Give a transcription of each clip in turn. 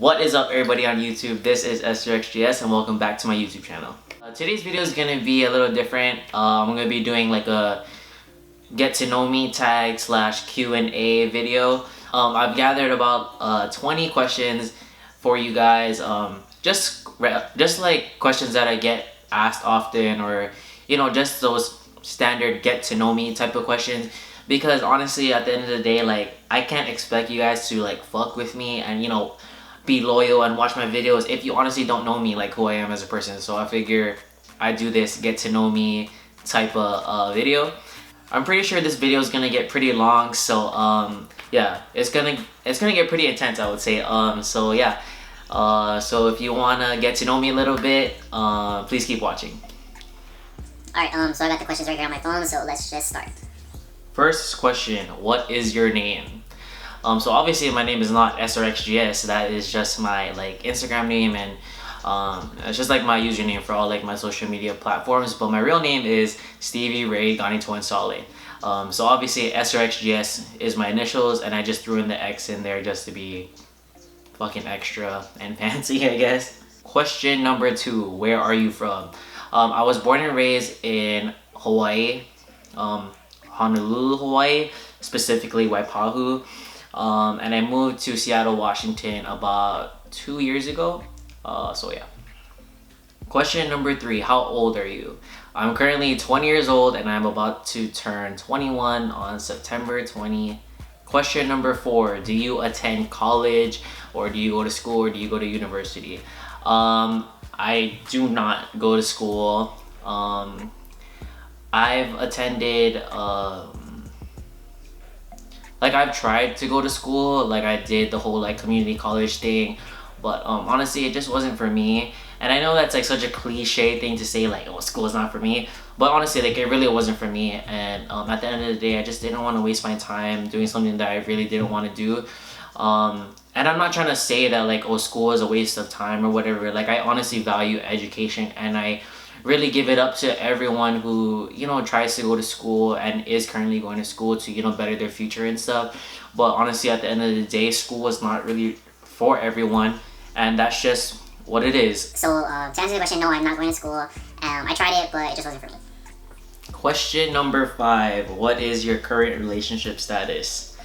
What is up, everybody on YouTube? This is Stylebysrxgs and welcome back to my YouTube channel. Today's video is gonna be a little different. I'm gonna be doing like a get to know me tag / Q&A video. I've gathered about 20 questions for you guys. Just like questions that I get asked often, or you know, just those standard get to know me type of questions. Because honestly, at the end of the day, like, I can't expect you guys to like fuck with me and, you know, be loyal and watch my videos if you honestly don't know me, like who I am as a person. So I figure I do this get to know me type of video. I'm pretty sure this video is gonna get pretty long, so yeah, it's gonna get pretty intense, I would say. So yeah, so if you wanna get to know me a little bit, please keep watching. Alright, so I got the questions right here on my phone, so let's just start. First question, what is your name? So obviously my name is not Stylebysrxgs. That is just my like Instagram name, and it's just like my username for all like my social media platforms. But my real name is Stevie Ray Ganito Insale. So obviously Stylebysrxgs is my initials, and I just threw in the X in there just to be fucking extra and fancy, I guess. Question number 2, where are you from? I was born and raised in Hawaii, Honolulu, Hawaii, specifically Waipahu. And I moved to Seattle, Washington about 2 years ago. So yeah. Question number 3, how old are you? I'm currently 20 years old and I'm about to turn 21 on September 20. Question number 4, do you attend college, or do you go to school, or do you go to university? I do not go to school. I've attended, like, I've tried to go to school, like I did the whole like community college thing, but honestly it just wasn't for me. And I know that's like such a cliche thing to say, like, oh, school is not for me, but honestly, like, it really wasn't for me. And at the end of the day, I just didn't want to waste my time doing something that I really didn't want to do. And I'm not trying to say that like, oh, school is a waste of time or whatever. Like, I honestly value education, and I really give it up to everyone who, you know, tries to go to school and is currently going to school to, you know, better their future and stuff. But honestly, at the end of the day, school is not really for everyone, and that's just what it is. So to answer the question, no, I'm not going to school. I tried it, but it just wasn't for me. Question number 5, what is your current relationship status?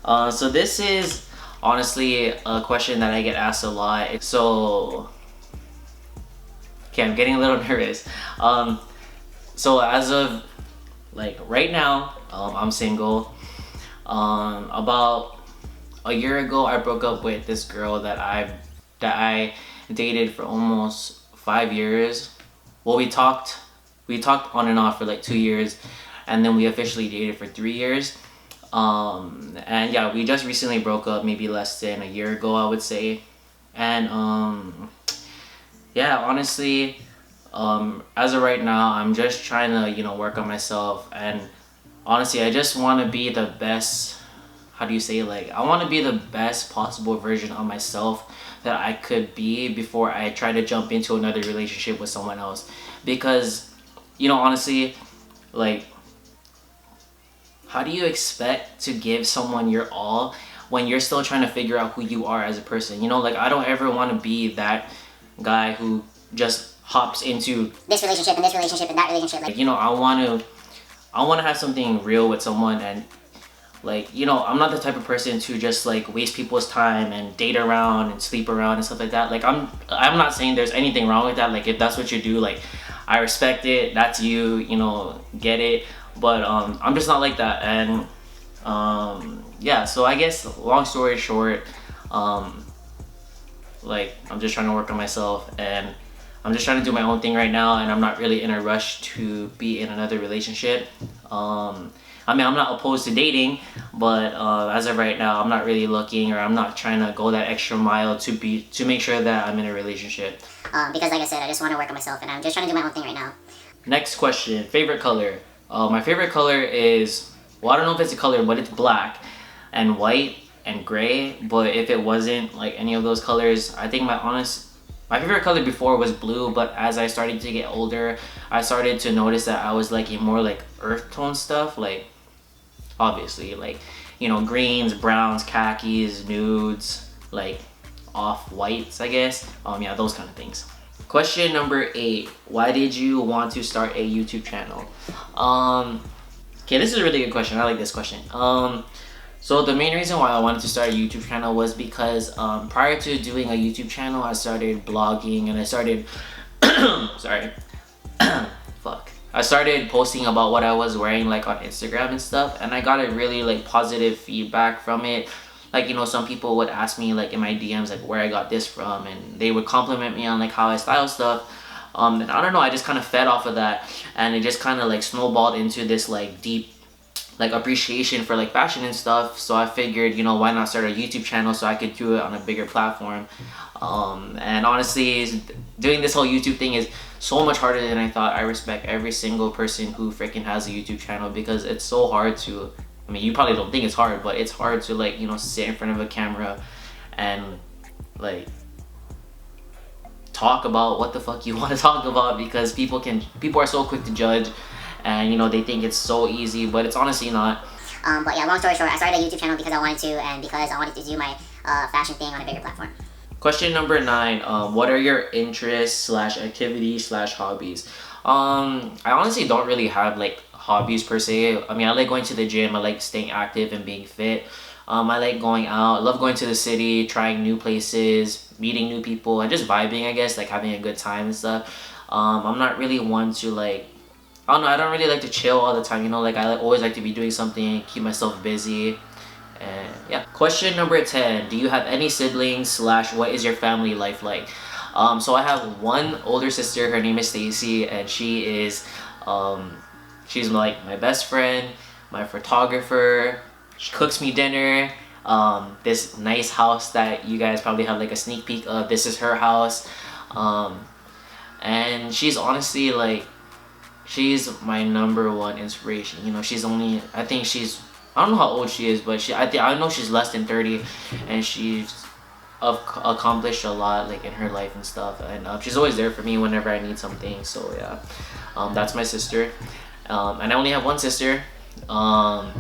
So this is honestly a question that I get asked a lot. So okay, I'm getting a little nervous. So as of like right now, I'm single. About a year ago, I broke up with this girl that I dated for almost 5 years. Well, we talked on and off for like 2 years, and then we officially dated for 3 years. And yeah, we just recently broke up, maybe less than a year ago, I would say. And yeah, honestly, as of right now, I'm just trying to, you know, work on myself. And honestly, I just want to be the best, how do you say, like, I want to be the best possible version of myself that I could be before I try to jump into another relationship with someone else. Because, you know, honestly, like, how do you expect to give someone your all when you're still trying to figure out who you are as a person? You know, like, I don't ever want to be that guy who just hops into This relationship and this relationship and that relationship. like, you know, I want to have something real with someone. And like, you know, I'm not the type of person to just like waste people's time and date around and sleep around and stuff like that. Like, I'm not saying there's anything wrong with that. Like, if that's what you do, like, I respect it. That's you, you know, get it. But I'm just not like that. And yeah, so I guess long story short, like, I'm just trying to work on myself, and I'm just trying to do my own thing right now, and I'm not really in a rush to be in another relationship. I mean, I'm not opposed to dating, but as of right now, I'm not really looking, or I'm not trying to go that extra mile to make sure that I'm in a relationship. Because like I said, I just want to work on myself, and I'm just trying to do my own thing right now. Next question, favorite color. My favorite color is, well, I don't know if it's a color, but it's black and white and gray. But if it wasn't like any of those colors, I think my favorite color before was blue. But as I started to get older, I started to notice that I was liking more like earth tone stuff, like obviously like, you know, greens, browns, khakis, nudes, like off-whites, I guess. Yeah, those kind of things. Question number 8. Why did you want to start a YouTube channel? Okay, this is a really good question. I like this question. So the main reason why I wanted to start a YouTube channel was because prior to doing a YouTube channel, I started blogging and I started sorry. Fuck. I started posting about what I was wearing like on Instagram and stuff, and I got a really like positive feedback from it. Like, you know, some people would ask me like in my DMs like where I got this from, and they would compliment me on like how I style stuff. And I don't know, I just kind of fed off of that, and it just kind of like snowballed into this like deep like appreciation for like fashion and stuff. So I figured, you know, why not start a YouTube channel so I could do it on a bigger platform. And honestly, doing this whole YouTube thing is so much harder than I thought. I respect every single person who freaking has a YouTube channel, because it's so hard to, I mean, you probably don't think it's hard, but it's hard to like, you know, sit in front of a camera and like talk about what the fuck you want to talk about, because people are so quick to judge, and you know, they think it's so easy, but it's honestly not. But yeah, long story short, I started a YouTube channel because I wanted to, and because I wanted to do my fashion thing on a bigger platform. Question number 9. What are your interests / activities / hobbies? I honestly don't really have like hobbies per se. I mean, I like going to the gym. I like staying active and being fit. I like going out. I love going to the city, trying new places, meeting new people, and just vibing, I guess, like having a good time and stuff. I'm not really one to like, I don't know, I don't really like to chill all the time, you know, like I always like to be doing something, keep myself busy. And yeah. Question number 10. Do you have any siblings / what is your family life like? So I have one older sister. Her name is Stacy, and she is she's like my best friend, my photographer. She cooks me dinner. This nice house that you guys probably have like a sneak peek of, this is her house. And she's honestly like, she's my #1 inspiration. You know, she's only, I think she's, I don't know how old she is, but I know she's less than 30, and she's accomplished a lot like in her life and stuff, and she's always there for me whenever I need something. So yeah, that's my sister, and I only have one sister, but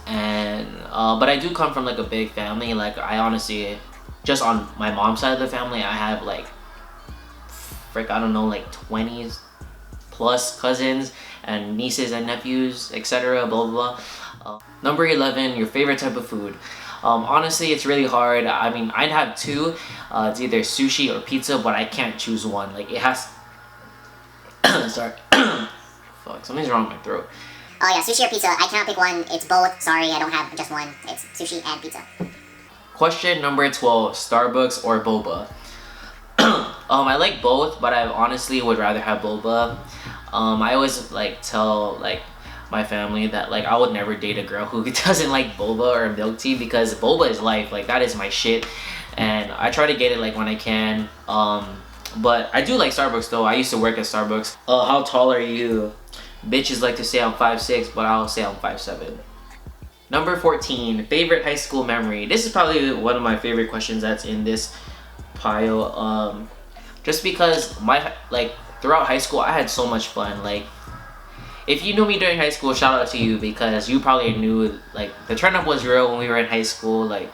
I do come from like a big family. Like I honestly, just on my mom's side of the family, I have like I don't know, like 20 plus cousins and nieces and nephews, etc. Blah blah blah. Number 11, your favorite type of food. Honestly, it's really hard. I mean, I'd have 2. It's either sushi or pizza, but I can't choose one. Like it has. Sorry. Fuck, something's wrong with my throat. Oh yeah, sushi or pizza. I cannot pick one. It's both. Sorry, I don't have just one. It's sushi and pizza. Question number 12, Starbucks or boba? I like both, but I honestly would rather have boba. I always like tell like my family that like I would never date a girl who doesn't like boba or milk tea, because boba is life. Like that is my shit, and I try to get it like when I can. But I do like Starbucks though. I used to work at Starbucks. How tall are you? Bitches like to say I'm 5'6", but I'll say I'm 5'7". Number 14, favorite high school memory. This is probably one of my favorite questions that's in this pile. Just because throughout high school I had so much fun. Like if you knew me during high school, shout out to you, because you probably knew like the turn up was real when we were in high school. Like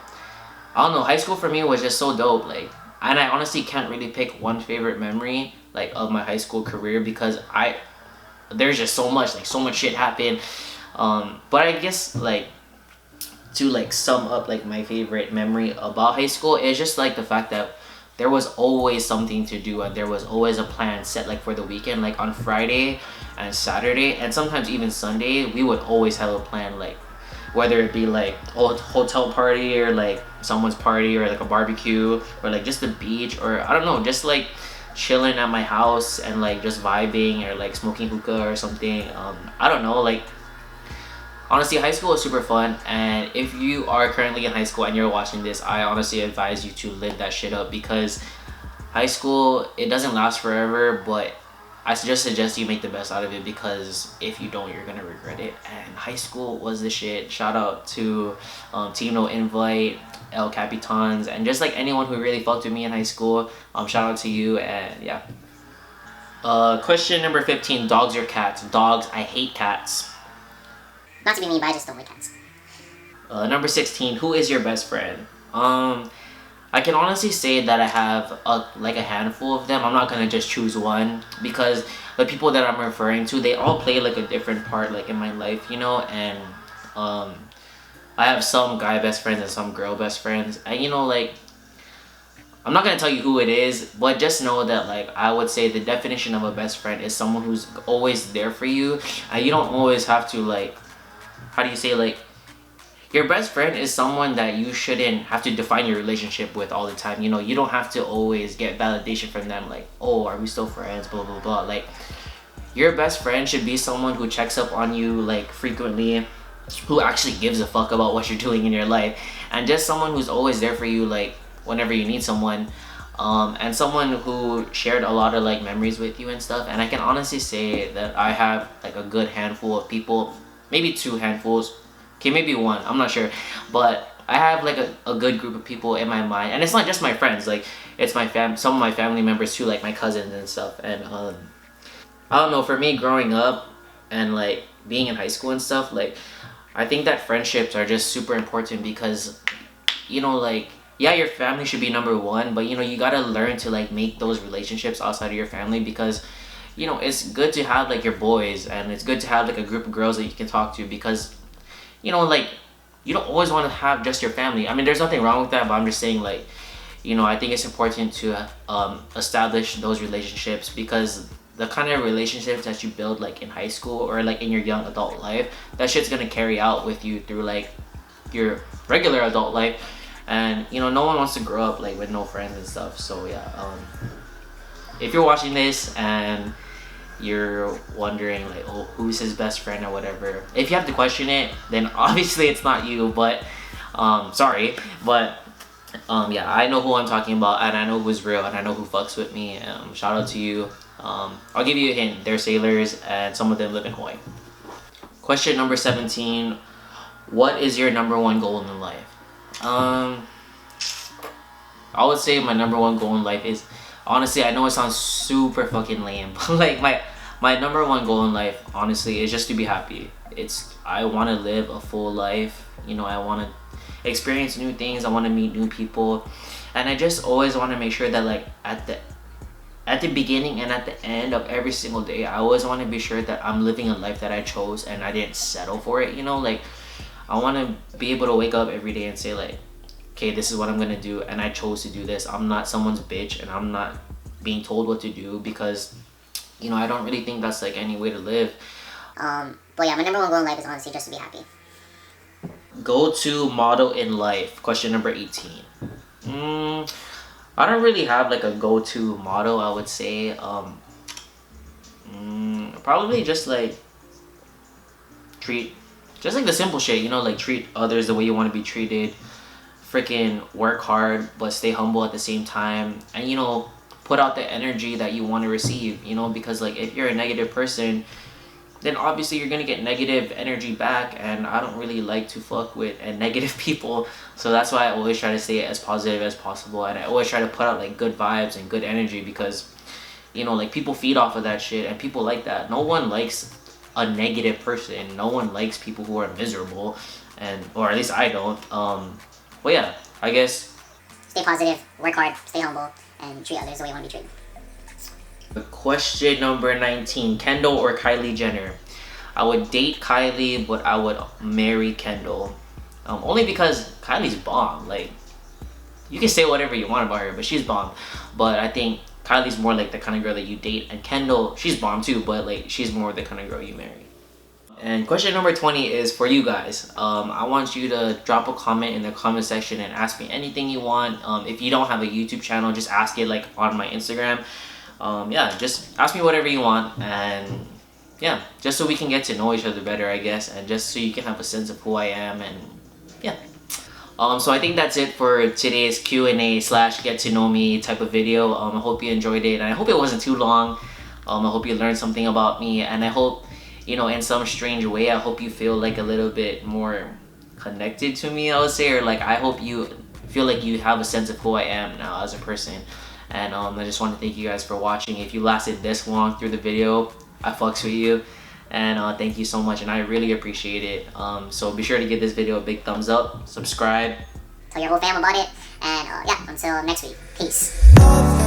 I don't know, high school for me was just so dope. Like, and I honestly can't really pick one favorite memory like of my high school career, because there's just so much shit happened. But I guess like to like sum up like my favorite memory about high school is just like the fact that there was always something to do, and there was always a plan set like for the weekend. Like on Friday and Saturday, and sometimes even Sunday, we would always have a plan, like whether it be like a hotel party or like someone's party or like a barbecue or like just the beach, or I don't know, just like chilling at my house and like just vibing or like smoking hookah or something. I don't know, like honestly high school is super fun, and if you are currently in high school and you're watching this, I honestly advise you to live that shit up, because high school, it doesn't last forever, but I just suggest you make the best out of it, because if you don't, you're gonna regret it. And high school was the shit. Shout out to Team No Invite, El Capitans, and just like anyone who really fucked with me in high school. Shout out to you, and yeah. Question number 15, dogs or cats? Dogs. I hate cats. Not to be mean, but I just don't like cats. Number 16, who is your best friend? I can honestly say that I have like a handful of them. I'm not gonna just choose one, because the people that I'm referring to, they all play like a different part like in my life, you know. And um, I have some guy best friends and some girl best friends, and you know, like, I'm not gonna tell you who it is, but just know that, like, I would say the definition of a best friend is someone who's always there for you, and you don't always have to, like, how do you say, like, your best friend is someone that you shouldn't have to define your relationship with all the time. You know, you don't have to always get validation from them, like, oh, are we still friends, blah blah blah. Like, your best friend should be someone who checks up on you like frequently, who actually gives a fuck about what you're doing in your life, and just someone who's always there for you, like, whenever you need someone, and someone who shared a lot of like memories with you and stuff. And I can honestly say that I have like a good handful of people, maybe two handfuls, okay, maybe one, I'm not sure, but I have like a good group of people in my mind. And it's not just my friends, like, it's my some of my family members too, like my cousins and stuff. And I don't know, for me growing up and like being in high school and stuff, like, I think that friendships are just super important, because, you know, like, yeah, your family should be number one, but you know, you gotta learn to like make those relationships outside of your family, because, you know, it's good to have like your boys, and it's good to have like a group of girls that you can talk to, because, you know, like, you don't always want to have just your family. I mean, there's nothing wrong with that, but I'm just saying, like, you know, I think it's important to establish those relationships, because the kind of relationships that you build like in high school or like in your young adult life, that shit's gonna carry out with you through like your regular adult life. And you know, no one wants to grow up like with no friends and stuff. So yeah, if you're watching this and you're wondering like, oh, who's his best friend or whatever, if you have to question it, then obviously it's not you. But sorry, but yeah, I know who I'm talking about, and I know who's real, and I know who fucks with me. Shout out to you. I'll give you a hint, they're sailors, and some of them live in Hawaii. Question number 17, what is your number one goal in life? I would say my number one goal in life is, honestly, I know it sounds super fucking lame, but like my number one goal in life, honestly, is just to be happy. I want to live a full life. You know, I want to experience new things. I want to meet new people, and I just always want to make sure that, like, at the beginning and at the end of every single day, I always want to be sure that I'm living a life that I chose and I didn't settle for it. You know, like, I want to be able to wake up every day and say, like, okay, this is what I'm gonna do, and I chose to do this. I'm not someone's bitch, and I'm not being told what to do, because, you know, I don't really think that's like any way to live. But yeah, my number one goal in life is honestly just to be happy. Go-to motto in life, question number 18. I don't really have like a go-to motto, I would say. Probably just like just like the simple shit, you know, like treat others the way you want to be treated. Freaking work hard, but stay humble at the same time. And, you know, put out the energy that you want to receive, you know, because, like, if you're a negative person, then obviously you're gonna get negative energy back, and I don't really like to fuck with negative people. So that's why I always try to stay as positive as possible, and I always try to put out like good vibes and good energy, because, you know, like, people feed off of that shit, and people like that. No one likes a negative person. No one likes people who are miserable, and or at least I don't. Well, yeah, I guess Stay positive, work hard, stay humble, and treat others the way you want to be treated. Question number 19, Kendall or Kylie Jenner? I would date Kylie, but I would marry Kendall. Only because Kylie's bomb. Like, you can say whatever you want about her, but she's bomb. But I think Kylie's more like the kind of girl that you date, and Kendall, she's bomb too, but like, she's more the kind of girl you marry. And question number 20 is for you guys. I want you to drop a comment in the comment section and ask me anything you want. If you don't have a YouTube channel, just ask it like on my Instagram. Yeah, just ask me whatever you want, and yeah, just so we can get to know each other better, I guess, and just so you can have a sense of who I am. And yeah. So I think that's it for today's Q&A / get to know me type of video. I hope you enjoyed it, and I hope it wasn't too long. I hope you learned something about me, and I hope, you know, in some strange way, I hope you feel like a little bit more connected to me, I would say, or like, I hope you feel like you have a sense of who I am now as a person. And I just want to thank you guys for watching. If you lasted this long through the video, I fucks with you, and thank you so much, and I really appreciate it. So be sure to give this video a big thumbs up, subscribe, tell your whole fam about it. And yeah, until next week, peace.